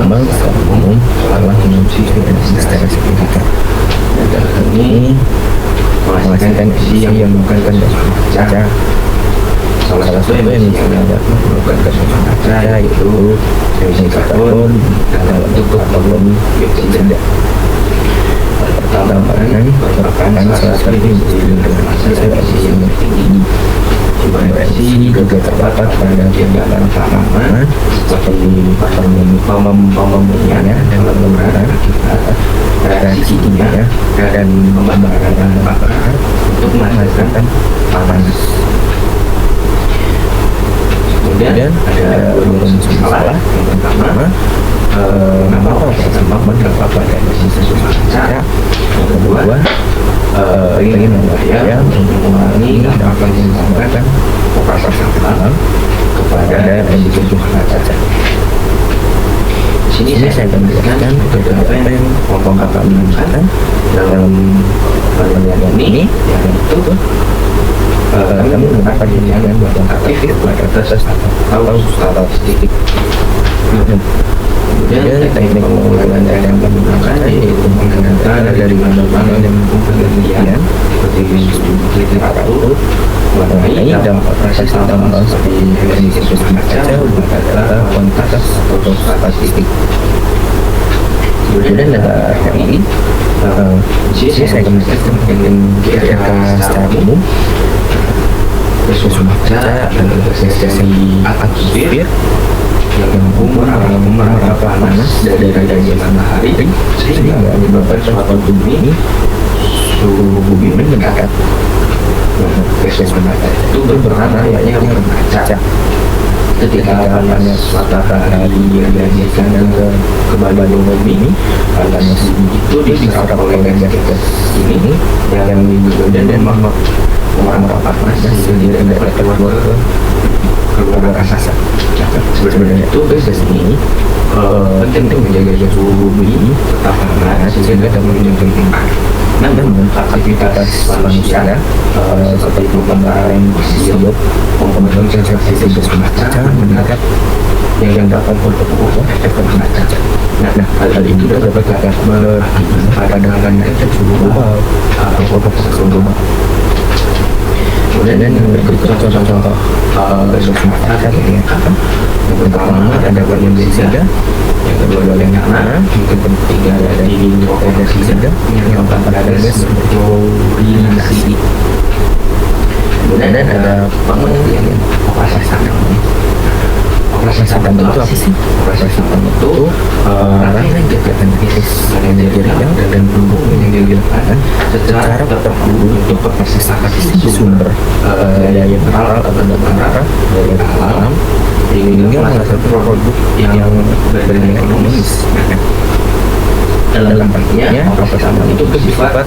berkembang secara umum telah mengunci secara signifikan. Dan ini menghasilkan emisi yang menyebabkan gas rumah kaca. Salah satu emisi yang dapat menyebabkan gas rumah kaca yaitu emisi karbon dalam bentuk karbon dioksida. Pertambangan merupakan salah satu industri dengan emisi yang tinggi. Sumber emisi juga terdapat pada kegiatan utama seperti pemurnian dan pembakaran reaksi kimia dan pembakaran bahan bakar untuk menghasilkan panas. Kemudian ada dua unsur masalah. Yang pertama, mengapa operasi tambang berdampak pada emisi rumah kaca. Yang kedua, ingin membayar untuk mengurangi dampak yang disebabkan operasi tambang kepada emisi rumah kaca. Di sini saya akan menjelaskan beberapa yang kelompok kami lakukan dalam penelitian ini, yaitu kami menggunakan penelitian kuantitatif pada tes atau statistik. Kemudian teknik pengumpulan data yang kami gunakan yaitu mengambil data dari mana-mana dan penelitian seperti literatur mengenai dampak operasi tambang seperti emisi rumah kaca berupa data kuantitas atau statistik. Kemudian data ini di sini saya akan menjelaskan kira-kira secara umum gas rumah kaca dan gas dari atmosfer yang menyerap panas dari matahari sehingga menyebabkan suatu bumi suhu bumi meningkat. Gas rumah kaca itu berperan layaknya berkaca. Ketika panas matahari diradiasikan ke badan bumi, panas itu diserap oleh gas ini yang dan memerap panas sehingga dapat keluar ke angkasa. Sebenarnya itu gas ini penting menjaga suhu bumi tetap panas sehingga dapat menjaga. Namun aktivitas manusia seperti pembakaran fosil, pembuatan gas rumah kaca meningkat yang dapat memperburuk efek rumah kaca. Nah, hal itu dapat berakibat pada kenaikan suhu global atau pemanasan global. Kemudian yang berikut contoh-contoh gas rumah kaca yang apa? Yang pertama ada karbon dioksida, yang kedua ada metana, yang ketiga ada nitroksida, yang keempat ada gas fluorinasi. Kemudian ada penelitian operasi tambang. Operasi tambang itu apa sih? Operasi tambang itu rangkaian kegiatan fisik yang dilakukan dan pendukung yang dilakukan secara terpadu untuk mempersiapkan sumber daya mineral atau batu dari alam hingga menghasilkan produk yang bernilai ekonomis. Dalam artinya, operasi tambang itu bersifat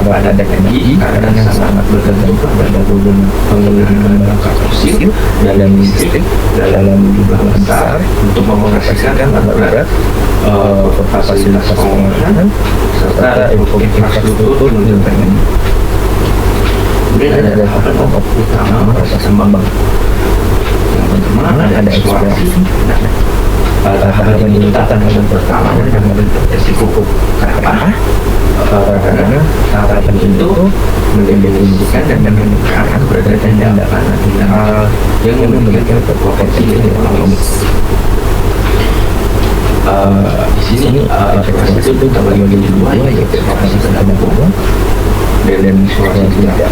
pada energi karena sangat bergantung pada penggunaan bakar fosil dalam listrik dalam jumlah besar untuk mengoperasikan alat berat, fasilitas pengolahan serta infrastruktur penunjang. Kemudian ada kelompok utama operasi tambang. Yang pertama ada eksplorasi. Tahapan ini tahapan pertama adalah resiko. Kenapa? Karena tahapan itu mendefinisikan dan menemukan keberadaan tindakan mineral yang memiliki potensi ekonomis. Di sini eksplorasi itu terbagi menjadi dua, yaitu eksplorasi tambang dan eksplorasi tidak.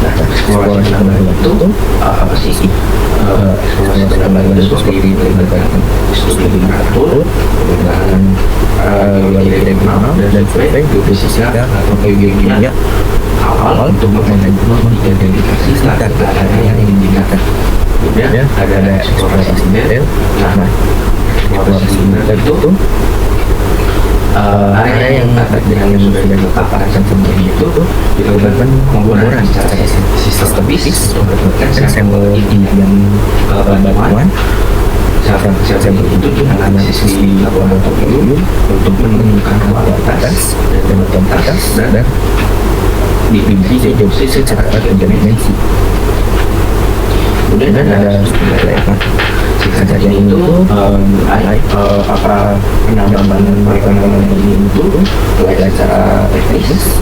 Nah, eksplorasi tambang itu apa sih? Eksplorasi tambang itu seperti melibatkan studi literatur, penggunaan geologi regional dan survei geofisika atau geokimia awal untuk mengidentifikasi zat yang ingin digunakan. Kemudian ada eksplorasi detail. Nah, eksplorasi detail itu area yang terkait dengan yang sudah ditetapkan sebelumnya itu dilakukan pemboran secara sistematis untuk mendapatkan sampel yang bantuan. Sampel itu dianalisis di laboratorium untuk menemukan kualitas dan kuantitas dan diuji secara terdimensi. Kemudian ada sumber daya. Sisa ini itu air apa penambahan mereka ini itu baik secara teknis,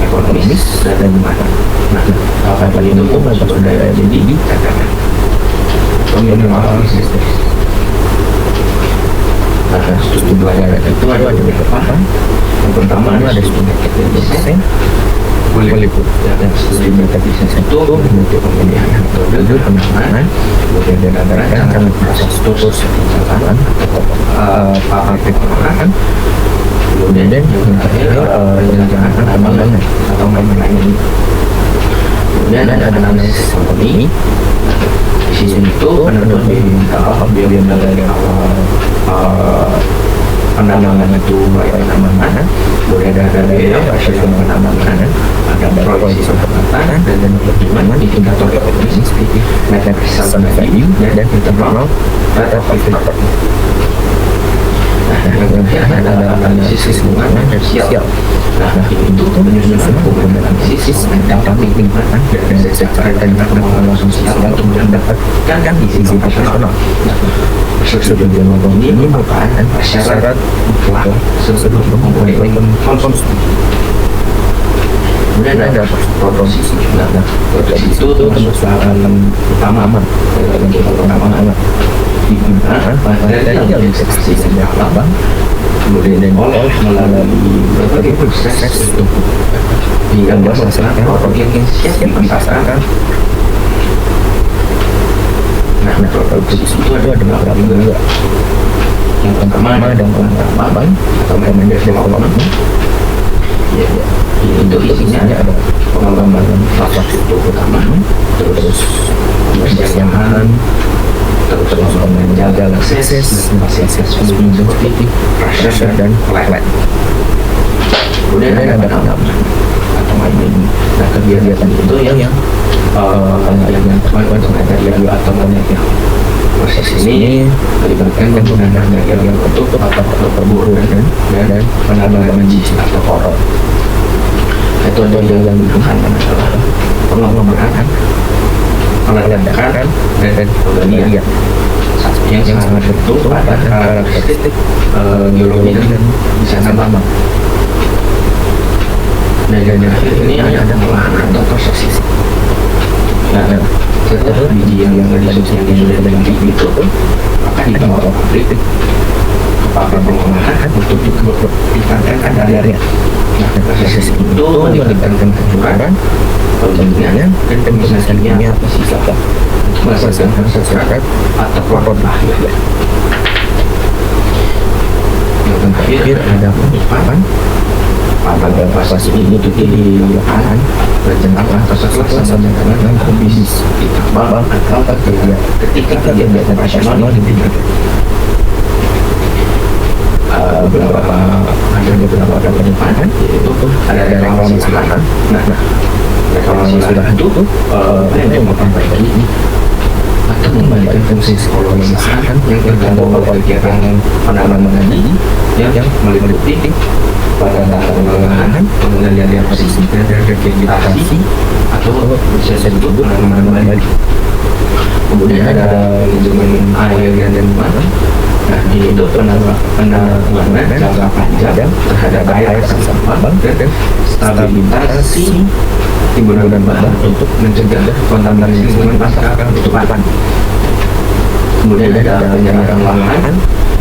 ekonomis dan gimana. Nah, apa itu sudah jadi cadangan. Pengenalan sistem. Nah, studi pelajaran itu ada beberapa. Yang pertama ada studi marketing design, Hollywood. Dan studi marketing design itu bentuk pemilihan metode penanganan, kemudian ada rancangan proses terus misalkan pabrik pengolahan, kemudian yang terakhir perencanaan penambangan atau lain-lain. Kemudian ada analisis ekonomi. Di sini itu penerima diminta biaya dari awal penambangan itu mulai penambangan, kemudian ada biaya proses penambangan, ada proyeksi pendapatan dan perhitungan indikator ekonomi seperti net present value dan internal rate of return. Nah, yang terakhir ada analisis lingkungan dan sosial. Nah, itu penyusunan dokumen analisis dampak lingkungan dan secara dan pengembangan sosial untuk mendapatkan gizi operasional. Persetujuan ini merupakan syarat mutlak sebelum memulai konsumsi. Kemudian ada produksi. Nah, produksi itu termasuk bahan utama di mana materi yang diekstraksi dari alam kemudian diolah melalui berbagai proses untuk hingga menghasilkan produk yang siap dipasarkan. Nah, produksi itu ada beberapa juga. Yang pertama ada pengembangan atau manajemen development. Ya, itu isinya ada pengembangan infrastruktur utama, terus pembersihan, terus menjaga akses fasilitas umum seperti pressure dan toilet. Kemudian ada penambangan atau mining. Nah, kegiatan itu yang mengajari atau menjaga proses ini melibatkan penggunaan energi untuk atau perburuan dan penambangan biji atau korot. Metode yang digunakan adalah pengembangan, peledakan dan penggalian yang sangat tertentu pada karakteristik geologi dan bisa tambang. Dan yang terakhir ini ada pengolahan atau prosesi. Nah, setelah biji yang sudah dibagi itu akan dibawa ke pabrik pengolahan untuk ditingkatkan kadarnya. Nah, proses itu melibatkan campuran, penjaringan dan pemisahan kimia fisika untuk menghasilkan hasil atau produk akhir. Yang terakhir ada penyimpanan. Pada fase ini itu dilakukan rencana proses pelaksanaan dengan bisnis ditambah atau ketika kegiatan operasional ditingkatkan. Beberapa penyimpanan yaitu ada reklamasi lahan. Nah, reklamasi lahan itu yang memperbaiki ini atau memberikan fungsi psikologi lahan yang tergantung pada kegiatan penanaman ini yang meliputi pada tahap pengolahan, pengendalian posisi dan vegetasi atau bisa disebut penanaman kembali. Kemudian ada manajemen air dan lingkungan. Nah, ini itu penanggulangan jangka panjang terhadap air sampah dan stabilisasi timbunan limbah untuk mencegah kontaminasi lingkungan pasca penutupan. Kemudian ada penyerahan lahan.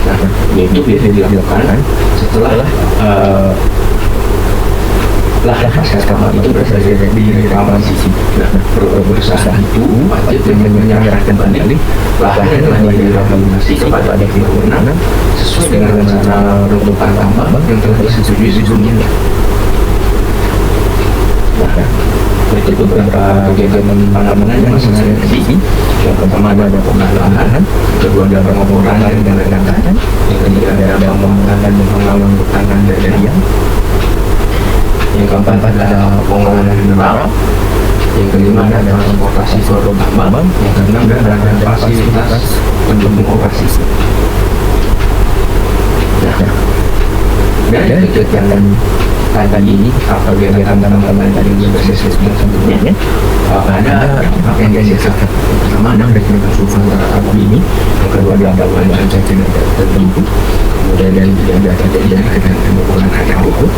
Nah, itu biasa dilakukan setelah lahan pasca kamar itu berasal dari reklamasi. Nah, berusaha itu wajib menyerahkan kembali lahan yang telah direklamasi kepada pihak sesuai dengan rencana penutupan tambang yang telah disetujui sebelumnya. Nah, berikut beberapa kegiatan penanaman yang masing-masing sisi. Yang pertama ada pengolahan, kedua ada pengoboran dan ledakan, yang ketiga ada pembangunan dan pengelolaan hutan dan daerah. Yang keempat ada pengolahan mineral, yang kelima ada transportasi produk tambang, yang keenam ada fasilitas pendukung operasi. Nah, dari kegiatan tadi ini atau kegiatan tambang tadi juga sebelumnya ada yang saya pertama ada kegiatan sulfur ini, yang kedua bahwa ada perubahan cuaca tertentu, kemudian tidak ada terjadi penurunan harga pupuk.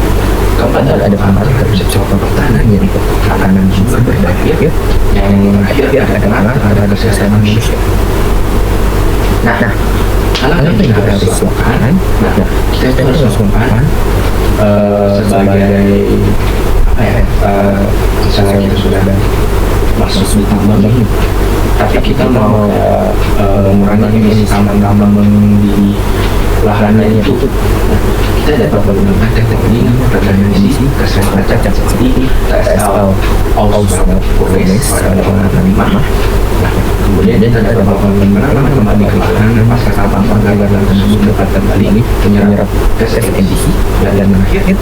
Keempat ada pengaruh terhadap sektor pertanian yang makanan juga berbagai yang akhirnya ada pengaruh terhadap kesehatan manusia. Nah, hal yang kita harus lakukan, kita harus lakukan sebagai apa ya? Misalnya kita sudah masuk di tambang ini, tapi kita mau mengurangi emisi tambang di lahan itu. Kita dapat menggunakan teknologi peredam emisi gas rumah kaca seperti TSL, Forest, pengenalan limbah. Kemudian kita dapat menggunakan kembali ke lahan pasca tambang agar lahan tersebut dapat kembali menyerap gas emisi dan mengakhiri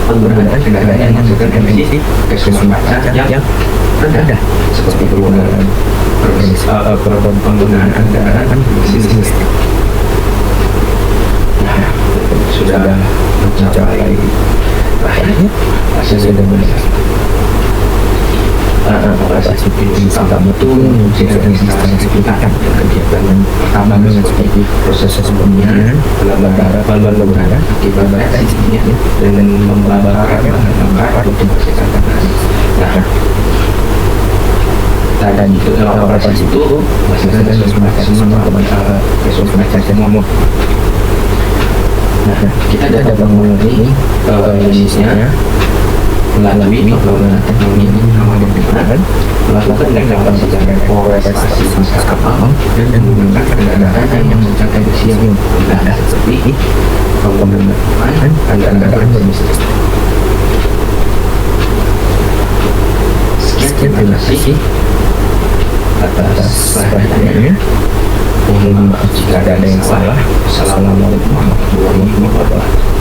penggunaan kendaraan yang menghasilkan emisi gas rumah kaca yang rendah seperti penggunaan kendaraan berbasis listrik. Sudah mencapai akhirnya hasil implementasi operasi tambang itu menjadi signifikan kegiatan pertama seperti proses pembinaan balon udara akibat reaksinya dan membakar bahan bakar untuk menghasilkan tanah. Dan itu dalam operasi itu menghasilkan semua. Nah, kita dapat mengurangi emisinya melalui penggunaan teknologi yang melakukan kegiatan sebagai forestasi pasca kapal dan menggunakan kendaraan yang mencapai emisi yang rendah seperti penggunaan kendaraan bermesin listrik. Sekian terima kasih atas perhatiannya. Mohon maaf jika ada yang salah. Assalamualaikum warahmatullahi wabarakatuh.